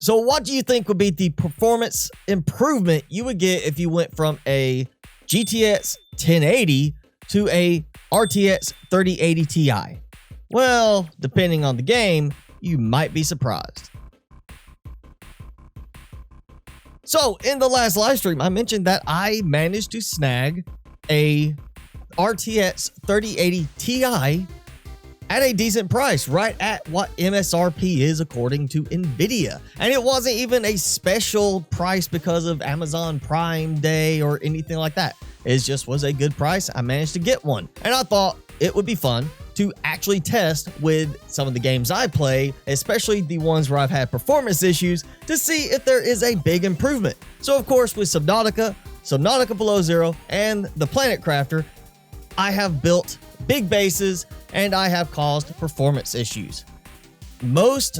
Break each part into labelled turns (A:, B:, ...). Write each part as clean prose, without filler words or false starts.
A: So what do you think would be the performance improvement you would get if you went from a GTX 1080 to a RTX 3080 Ti? Well, depending on the game, you might be surprised. So in the last live stream, I mentioned that I managed to snag a RTX 3080 Ti at a decent price, right at what MSRP is according to NVIDIA. And it wasn't even a special price because of Amazon Prime Day or anything like that. It just was a good price. I managed to get one. And I thought it would be fun to actually test with some of the games I play, especially the ones where I've had performance issues, to see if there is a big improvement. So of course with Subnautica, Subnautica Below Zero, and the Planet Crafter, I have built big bases and I have caused performance issues. Most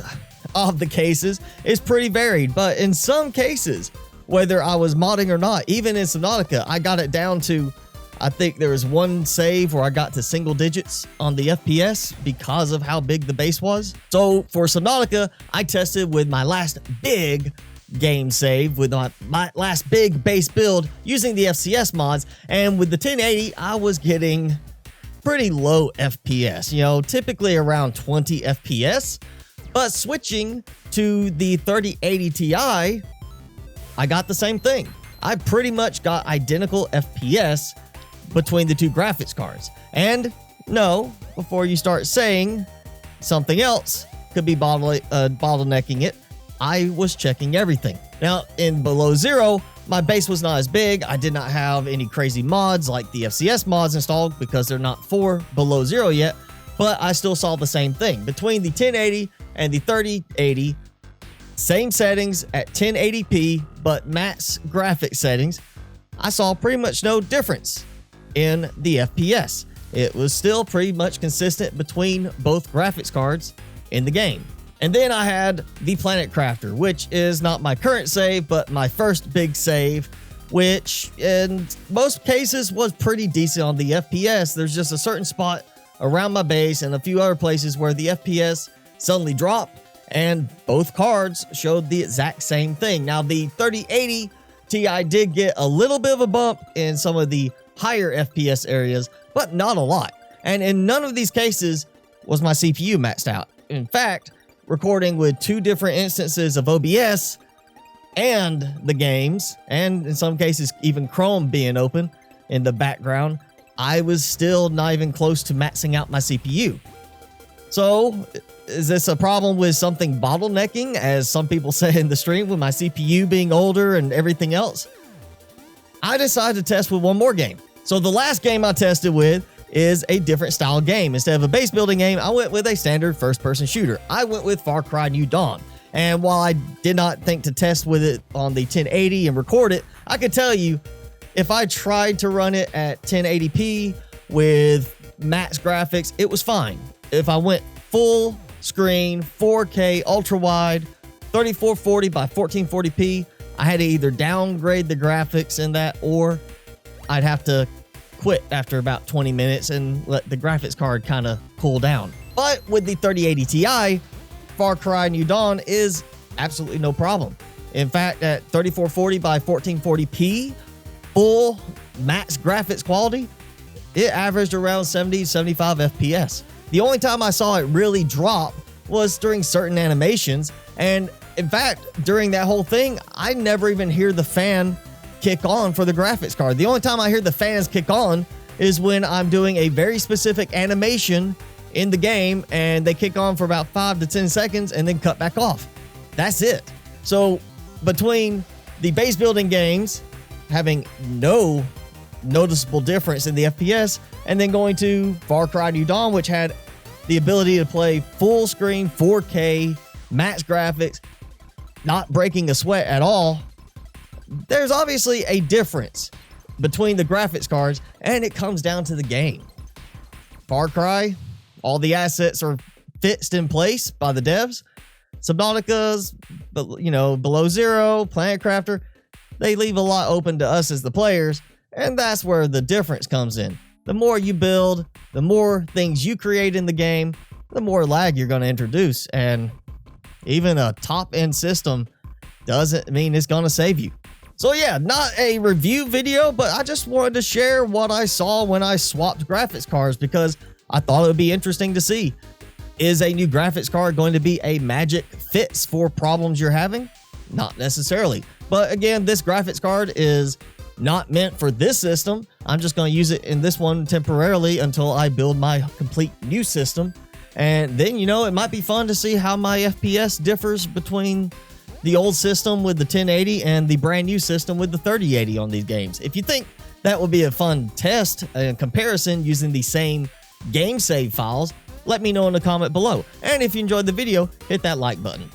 A: of the cases is pretty varied, but in some cases, whether I was modding or not, even in Subnautica, I got it down to, I think there was one save where I got to single digits on the FPS because of how big the base was. So for Subnautica, I tested with my last big game save with my last big base build using the FCS mods, and with the 1080, I was getting pretty low FPS, typically around 20 FPS, but switching to the 3080 Ti, I got the same thing. I pretty much got identical FPS between the two graphics cards. And no, before you start saying something else could be bottlenecking it, I was checking everything. Now, in Below Zero, my base was not as big. I did not have any crazy mods like the FCS mods installed because they're not for Below Zero yet, but I still saw the same thing. Between the 1080 and the 3080, same settings at 1080p, but max graphics settings, I saw pretty much no difference in the FPS. It was still pretty much consistent between both graphics cards in the game. And then I had the Planet Crafter, which is not my current save, but my first big save, which in most cases was pretty decent on the FPS. There's just a certain spot around my base and a few other places where the FPS suddenly dropped, and both cards showed the exact same thing. Now, the 3080 Ti did get a little bit of a bump in some of the higher FPS areas, but not a lot. And in none of these cases was my CPU maxed out. In fact, recording with two different instances of OBS and the games, and in some cases even Chrome being open in the background, I was still not even close to maxing out my CPU. So is this a problem with something bottlenecking, as some people say in the stream, with my CPU being older and everything else? I decided to test with one more game. So the last game I tested with is a different style game. Instead of a base building game, I went with a standard first-person shooter. I went with Far Cry New Dawn. And while I did not think to test with it on the 1080 and record it, I could tell you, if I tried to run it at 1080p with max graphics, it was fine. If I went full screen, 4K, ultra wide, 3440 by 1440p, I had to either downgrade the graphics in that, or I'd have to quit after about 20 minutes and let the graphics card kind of cool down. But with the 3080 Ti, Far Cry New Dawn is absolutely no problem. In fact, at 3440 by 1440p, full max graphics quality, it averaged around 70-75 FPS. The only time I saw it really drop was during certain animations, and in fact, during that whole thing, I never even hear the fan kick on for the graphics card. The only time I hear the fans kick on is when I'm doing a very specific animation in the game, and they kick on for about 5 to 10 seconds and then cut back off. That's it. So between the base building games having no noticeable difference in the FPS, and then going to Far Cry New Dawn, which had the ability to play full screen 4K max graphics, not breaking a sweat at all, there's obviously a difference between the graphics cards, and it comes down to the game. Far Cry, all the assets are fixed in place by the devs. Subnautica's, Below Zero, Planet Crafter, they leave a lot open to us as the players, and that's where the difference comes in. The more you build, the more things you create in the game, the more lag you're going to introduce, and Even a top-end system doesn't mean it's going to save you. So yeah, not a review video, but I just wanted to share what I saw when I swapped graphics cards because I thought it would be interesting to see. Is a new graphics card going to be a magic fix for problems you're having? Not necessarily. But again, this graphics card is not meant for this system. I'm just going to use it in this one temporarily until I build my complete new system. And then, you know, it might be fun to see how my FPS differs between the old system with the 1080 and the brand new system with the 3080 on these games. If you think that would be a fun test and comparison using the same game save files, let me know in the comment below. And if you enjoyed the video, hit that like button.